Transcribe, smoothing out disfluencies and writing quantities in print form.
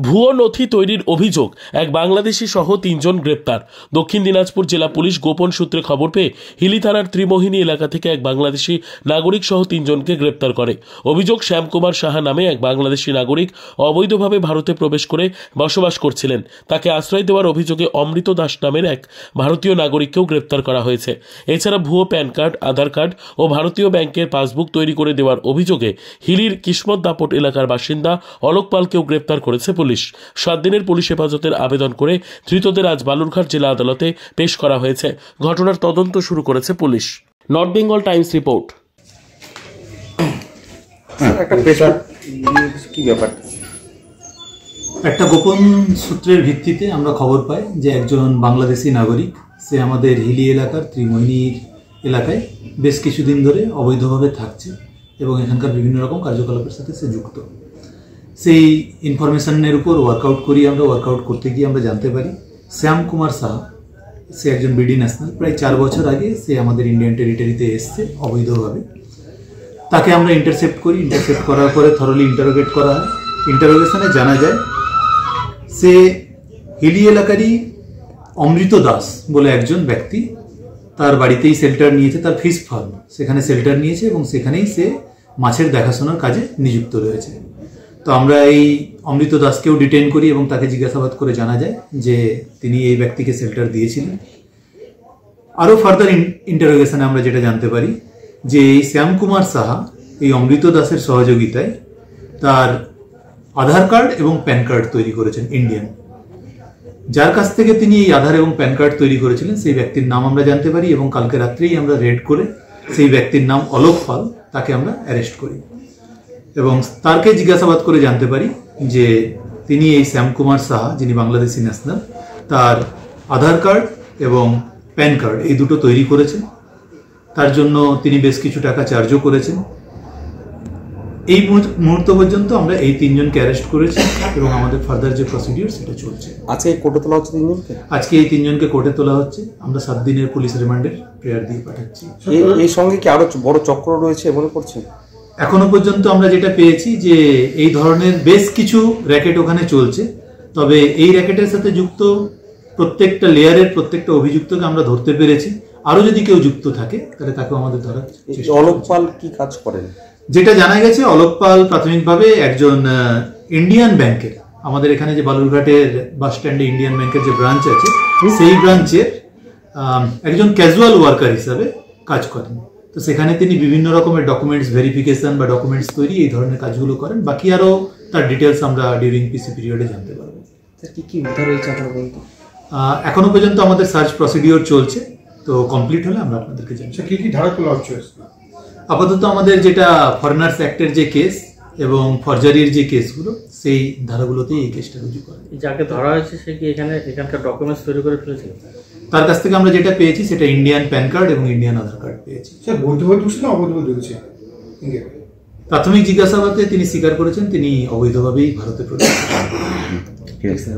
ভুয়ো নথি তৈরির অভিযোগ এক বাংলাদেশি সহ 3 জন গ্রেপ্তার। দক্ষিণ দিনাজপুর জেলা পুলিশ গোপন সূত্রে খবর পেয়ে হিলি থানার ত্রিমোহিনী এলাকা থেকে এক বাংলাদেশি নাগরিক সহ 3 জনকে গ্রেপ্তার করে। অভিযোগ, শ্যামকুমার সাহা নামে এক বাংলাদেশি নাগরিক অবৈধভাবে ভারতে প্রবেশ করে বসবাস করছিলেন। তাকে আশ্রয় দেওয়ার অভিযোগে অমৃত দাস নামের এক ভারতীয় নাগরিককেও গ্রেপ্তার করা হয়েছে। এছাড়া ভুয়ো প্যান কার্ড, আধার কার্ড ও ভারতীয় ব্যাংকের পাসবুক তৈরি করে দেওয়ার অভিযোগে হিলির কিসমত দাপট এলাকার বাসিন্দা অলোক পালকেও গ্রেপ্তার করেছে পুলিশ। 7 দিনের পুলিশ হেফাজতের আবেদন করে ধৃতদের আজ বালুরঘাট জেলা আদালতে পেশ করা হয়েছে। ঘটনার তদন্ত শুরু করেছে police. North Bengal Times report. একটা গোপন সূত্রের ভিত্তিতে আমরা খবর পাই যে একজন বাংলাদেশি নাগরিক, সে আমাদের হিলি এলাকার ত্রিমোহিনীর এলাকায় বেশ কিছুদিন ধরে অবৈধভাবে থাকছে এবং এখানকার বিভিন্ন রকম কার্যকলাপের সাথে সে যুক্ত। সেই ইনফরমেশনের উপর ওয়ার্কআউট করতে গিয়ে আমরা জানতে পারি শ্যামকুমার সাহা, সে একজন বিডি ন্যাশনাল। প্রায় 4 বছর আগে সে আমাদের ইন্ডিয়ান টেরিটরিতে এসছে অবৈধভাবে। তাকে আমরা ইন্টারসেপ্ট করার পরে থরলি ইন্টারোগেট করা হয়। ইন্টারোগেশনে জানা যায় সে হিলি এলাকারই অমৃত দাস বলে একজন ব্যক্তি, তার বাড়িতেই শেল্টার নিয়েছে, তার ফিশ ফার্ম, সেখানে শেল্টার নিয়েছে এবং সেখানেই সে মাছের দেখাশোনার কাজে নিযুক্ত রয়েছে। তো আমরা এই অমৃত দাসকেও ডিটেইন করি এবং তাকে জিজ্ঞাসাবাদ করে জানা যায় যে তিনি এই ব্যক্তিকে শেল্টার দিয়েছিলেন। আরও ফার্দার ইন্টারোগেশনে আমরা যেটা জানতে পারি যে এই শ্যামকুমার সাহা এই অমৃত দাসের সহযোগিতায় তার আধার কার্ড এবং প্যান কার্ড তৈরি করেছেন ইন্ডিয়ান। যার কাছ থেকে তিনি এই আধার এবং প্যান কার্ড তৈরি করেছিলেন সেই ব্যক্তির নাম আমরা জানতে পারি এবং কালকে রাত্রেই আমরা রেড করে সেই ব্যক্তির নাম অলোক পাল, তাকে আমরা অ্যারেস্ট করি এবং তারকে জিজ্ঞাসাবাদ করে জানতে পারি যে তিনি এই শ্যামকুমার সাহা, যিনি বাংলাদেশি ন্যাশনাল, তার আধার কার্ড এবং প্যান কার্ড এই দুটো তৈরি করেছেন। তার জন্য তিনি বেশ কিছু টাকা চার্জও করেছেন। এই মুহূর্ত পর্যন্ত আমরা এই 3 জনকে অ্যারেস্ট করেছি এবং আমাদের ফার্দার যে প্রসিডিউর সেটা চলছে। আজকে কোর্টে তোলা হচ্ছে 3 জনকে? আজকে এই 3 জনকে কোর্টে তোলা হচ্ছে। আমরা 7 দিনের পুলিশ রিমান্ডের প্রেয়ার দিয়ে পাঠাচ্ছি। এই সঙ্গে কি আরো বড় চক্র রয়েছে মনে করছে? এখনো পর্যন্ত আমরা যেটা পেয়েছি যে এই ধরনের বেশ কিছু র্যাকেট ওখানে চলছে, তবে এই র্যাকেটের সাথে যুক্ত প্রত্যেকটা লেয়ারের প্রত্যেকটা অভিযুক্তকে আমরা ধরতে পেরেছি। আরো যদি কেউ যুক্ত থাকে তাহলে তাকেও আমাদের ধরার চেষ্টা। অলোক পাল কি কাজ করেন? যেটা জানা গেছে, অলোক পাল প্রাথমিকভাবে একজন ইন্ডিয়ান ব্যাংকের, আমাদের এখানে যে বালুরঘাটের বাস স্ট্যান্ডে ইন্ডিয়ান ব্যাংকের যে ব্রাঞ্চ আছে সেই ব্রাঞ্চের একজন ক্যাজুয়াল ওয়ার্কার হিসাবে কাজ করেন। তো সেখানে তিনি বিভিন্ন রকমের ডকুমেন্টস ভেরিফিকেশন বা ডকুমেন্টস তৈরি এই ধরনের কাজগুলো করেন। বাকি আরও তার ডিটেলস আমরা ডিউরিং পিসি পিরিয়ডে জানতে পারবো। কি উদ্ধার হয়েছে আপনারা বলতে? এখনো পর্যন্ত আমাদের সার্চ প্রসিডিওর চলছে, তো কমপ্লিট হলে আমরা আপনাদেরকে জানাবো। কি কি ধারা তোলা হচ্ছে? আপাতত আমাদের যেটা ফরেনার্স অ্যাক্টের যে কেস এবং ফরজারির যে কেসগুলো, সেই ধারাগুলোতেই এই কেসটা রুজু করে। যাকে ধরা হয়েছে সে কি এখানকার ডকুমেন্টস তৈরি করে ফেলেছিল? তার কাছ থেকে আমরা যেটা পেয়েছি সেটা ইন্ডিয়ান প্যান কার্ড এবং ইন্ডিয়ান আধার কার্ড পেয়েছি। স্যার, বৈধভাবে ঢুকছে না অবৈধভাবে ঢুকছে? প্রাথমিক জিজ্ঞাসাবাদে তিনি স্বীকার করেছেন তিনি অবৈধভাবেই ভারতে প্রবেশ করেছেন।